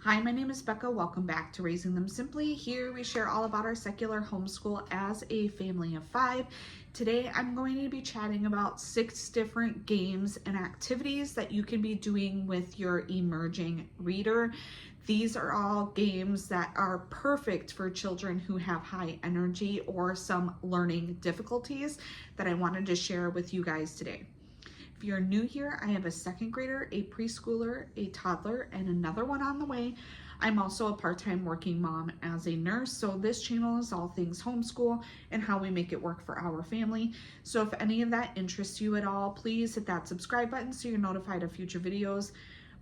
Hi, my name is Becca. Welcome back to Raising Them Simply. Here we share all about our secular homeschool as a family of 5. Today I'm going to be chatting about 6 different games and activities that you can be doing with your emerging reader. These are all games that are perfect for children who have high energy or some learning difficulties that I wanted to share with you guys today. If you're new here, I have a 2nd grader, a preschooler, a toddler, and another one on the way. I'm also a part-time working mom as a nurse, so this channel is all things homeschool and how we make it work for our family. So if any of that interests you at all, please hit that subscribe button so you're notified of future videos.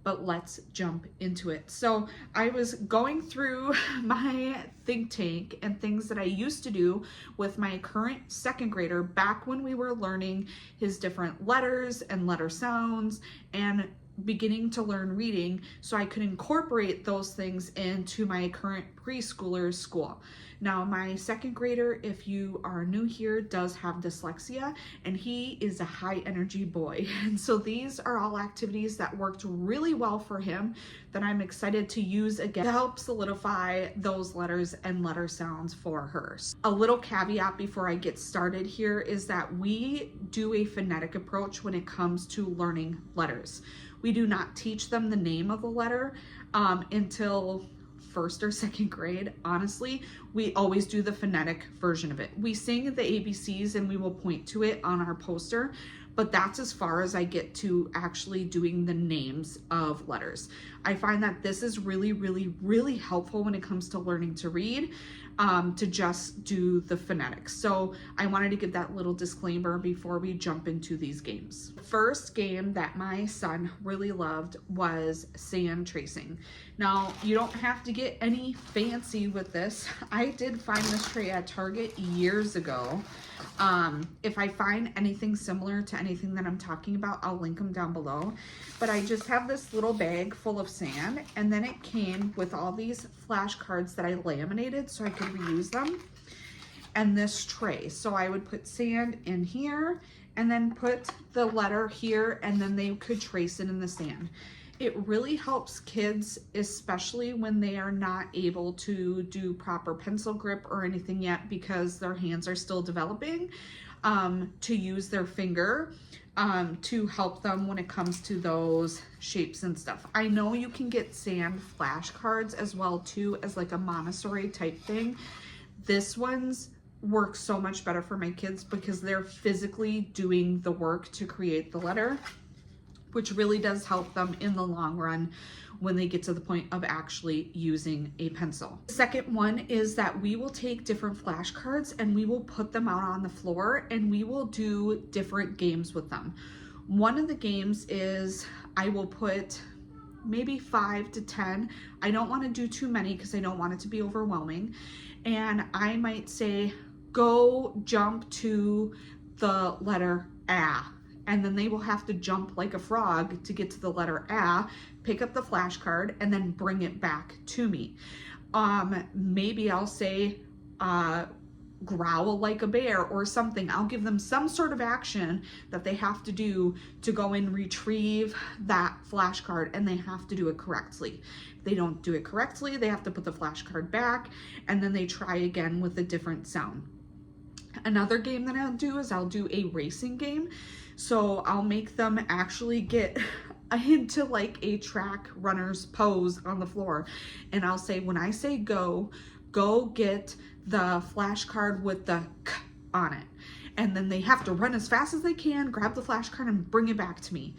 But let's jump into it. So I was going through my think tank and things that I used to do with my current 2nd grader back when we were learning his different letters and letter sounds and beginning to learn reading, so I could incorporate those things into my current preschooler school. Now, my 2nd grader, if you are new here, does have dyslexia, and he is a high energy boy. And so these are all activities that worked really well for him that I'm excited to use again to help solidify those letters and letter sounds for her. A little caveat before I get started here is that we do a phonetic approach when it comes to learning letters. We do not teach them the name of the letter until 1st or 2nd grade. Honestly, we always do the phonetic version of it. We sing the ABCs and we will point to it on our poster, but that's as far as I get to actually doing the names of letters. I find that this is really helpful when it comes to learning to read, to just do the phonetics. So I wanted to give that little disclaimer before we jump into these games. The first game that my son really loved was sand tracing. Now, you don't have to get any fancy with this. I did find this tray at Target years ago. If I find anything similar to anything that I'm talking about, I'll link them down below. But I just have this little bag full of sand, and then it came with all these flashcards that I laminated so I could reuse them, and this tray. So I would put sand in here and then put the letter here, and then they could trace it in the sand. It really helps kids, especially when they are not able to do proper pencil grip or anything yet because their hands are still developing, to use their finger to help them when it comes to those shapes and stuff. I know you can get sand flashcards as well too, as like a Montessori type thing. This one's works so much better for my kids because they're physically doing the work to create the letter, which really does help them in the long run when they get to the point of actually using a pencil. The second one is that we will take different flashcards and we will put them out on the floor and we will do different games with them. One of the games is I will put maybe 5 to 10. I don't want to do too many because I don't want it to be overwhelming. And I might say, go jump to the letter A. And then they will have to jump like a frog to get to the letter A, pick up the flashcard, and then bring it back to me. Maybe I'll say, growl like a bear or something. I'll give them some sort of action that they have to do to go and retrieve that flashcard, and they have to do it correctly. If they don't do it correctly, they have to put the flashcard back, and then they try again with a different sound. Another game that I'll do is I'll do a racing game. So I'll make them actually get into like a track runner's pose on the floor. And I'll say, when I say go get the flashcard with the K on it. And then they have to run as fast as they can, grab the flashcard and bring it back to me.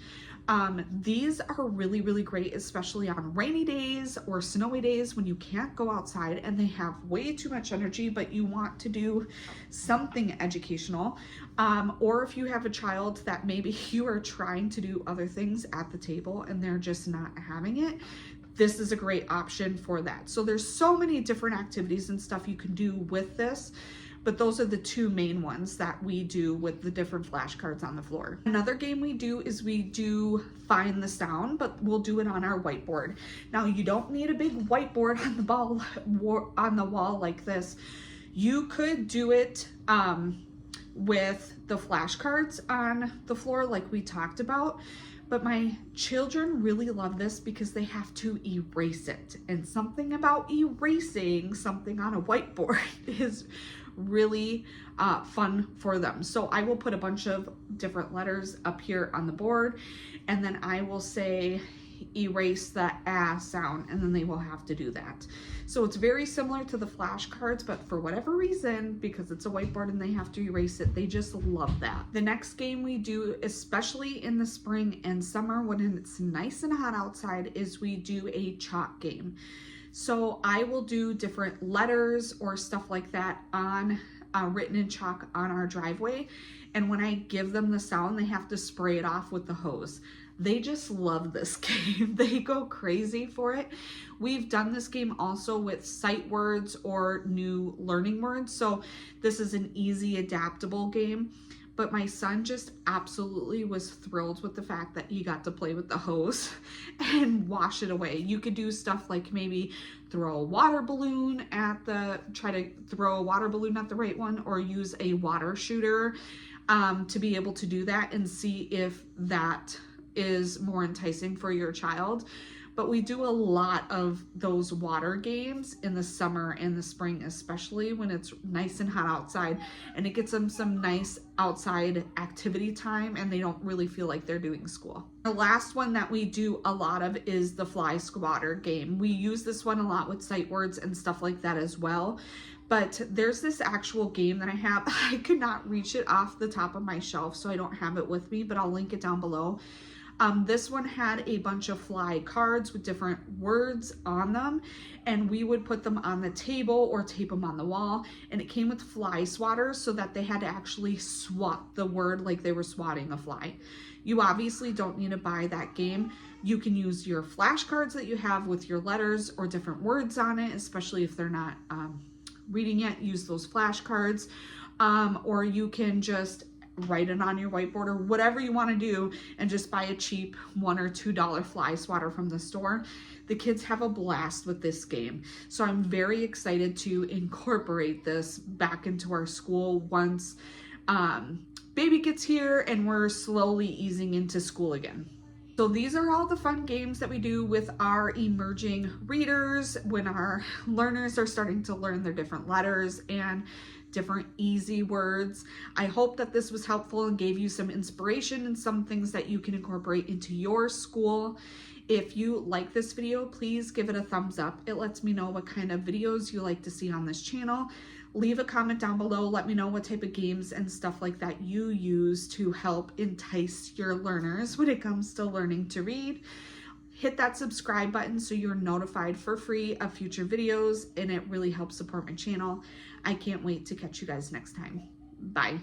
These are really great, especially on rainy days or snowy days when you can't go outside and they have way too much energy, but you want to do something educational. Or if you have a child that maybe you are trying to do other things at the table and they're just not having it, this is a great option for that. So there's so many different activities and stuff you can do with this, but those are the 2 main ones that we do with the different flashcards on the floor. Another game we do is we do find the sound, but we'll do it on our whiteboard. Now, you don't need a big whiteboard on the wall like this. You could do it with the flashcards on the floor like we talked about, But my children really love this because they have to erase it. And something about erasing something on a whiteboard is really fun for them. So I will put a bunch of different letters up here on the board, and then I will say erase the ah sound, and then they will have to do that. So it's very similar to the flashcards, but for whatever reason, because it's a whiteboard and they have to erase it, they just love that. The next game we do, especially in the spring and summer when it's nice and hot outside, is we do a chalk game. So I will do different letters or stuff like that on written in chalk on our driveway, and when I give them the sound, they have to spray it off with the hose. They just love this game. They go crazy for it. We've done this game also with sight words or new learning words, so this is an easy adaptable game. But my son just absolutely was thrilled with the fact that he got to play with the hose and wash it away. You could do stuff like maybe throw a water balloon at try to throw a water balloon at the right one, or use a water shooter to be able to do that and see if that is more enticing for your child. But we do a lot of those water games in the summer and the spring, especially when it's nice and hot outside, and it gets them some nice outside activity time and they don't really feel like they're doing school. The last one that we do a lot of is the fly swatter game. We use this one a lot with sight words and stuff like that as well. But there's this actual game that I have. I could not reach it off the top of my shelf, so I don't have it with me, but I'll link it down below. This one had a bunch of fly cards with different words on them, and we would put them on the table or tape them on the wall, and it came with fly swatters so that they had to actually swat the word like they were swatting a fly. You obviously don't need to buy that game. You can use your flashcards that you have with your letters or different words on it, especially if they're not reading it. Use those flashcards, or you can just write it on your whiteboard or whatever you want to do, and just buy a cheap $1 or $2 fly swatter from the store. The kids have a blast with this game. So I'm very excited to incorporate this back into our school once baby gets here and we're slowly easing into school again. So these are all the fun games that we do with our emerging readers when our learners are starting to learn their different letters and different easy words. I hope that this was helpful and gave you some inspiration and some things that you can incorporate into your school. If you like this video, please give it a thumbs up. It lets me know what kind of videos you like to see on this channel. Leave a comment down below. Let me know what type of games and stuff like that you use to help entice your learners when it comes to learning to read. Hit that subscribe button so you're notified for free of future videos, and it really helps support my channel. I can't wait to catch you guys next time. Bye.